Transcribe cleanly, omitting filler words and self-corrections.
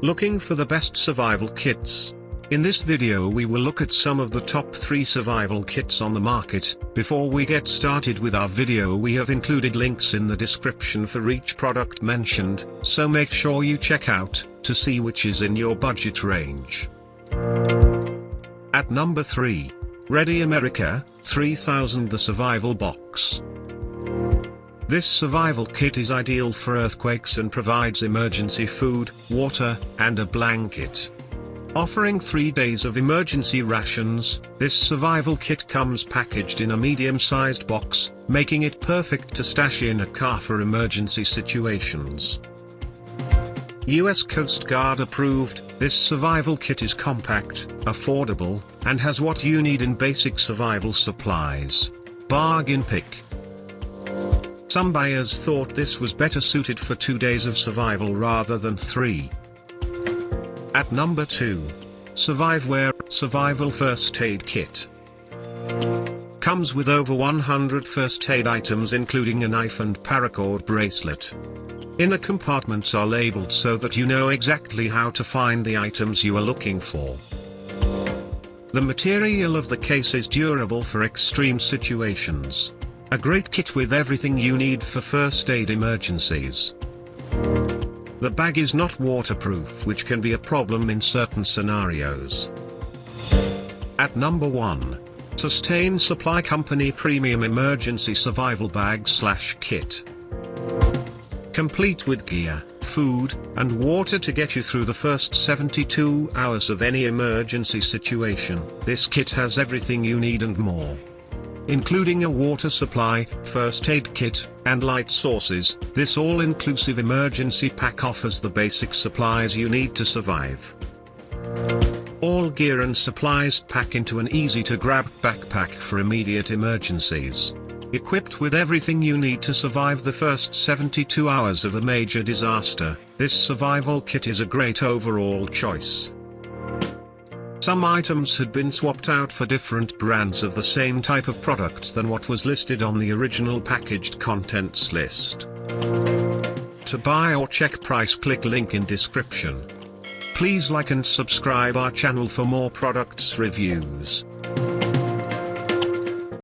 Looking for the best survival kits? In this video we will look at some of the top 3 survival kits on the market. Before we get started with our video, we have included links in the description for each product mentioned, so make sure you check out to see which is in your budget range. At number 3. Ready America 3000, the Survival Box. This survival kit is ideal for earthquakes and provides emergency food, water, and a blanket. Offering 3 days of emergency rations, this survival kit comes packaged in a medium-sized box, making it perfect to stash in a car for emergency situations. US Coast Guard approved, this survival kit is compact, affordable, and has what you need in basic survival supplies. Bargain pick. Some buyers thought this was better suited for 2 days of survival rather than 3. At number 2. Surviveware Survival First Aid Kit. Comes with over 100 first aid items including a knife and paracord bracelet. Inner compartments are labeled so that you know exactly how to find the items you are looking for. The material of the case is durable for extreme situations. A great kit with everything you need for first aid emergencies. The bag is not waterproof, which can be a problem in certain scenarios. At number 1. Sustain Supply Company Premium Emergency Survival Bag/Kit. Complete with gear, food, and water to get you through the first 72 hours of any emergency situation, this kit has everything you need and more. Including a water supply, first aid kit, and light sources, this all-inclusive emergency pack offers the basic supplies you need to survive. All gear and supplies pack into an easy-to-grab backpack for immediate emergencies. Equipped with everything you need to survive the first 72 hours of a major disaster, this survival kit is a great overall choice. Some items had been swapped out for different brands of the same type of product than what was listed on the original packaged contents list. To buy or check price, click link in description. Please like and subscribe our channel for more products reviews.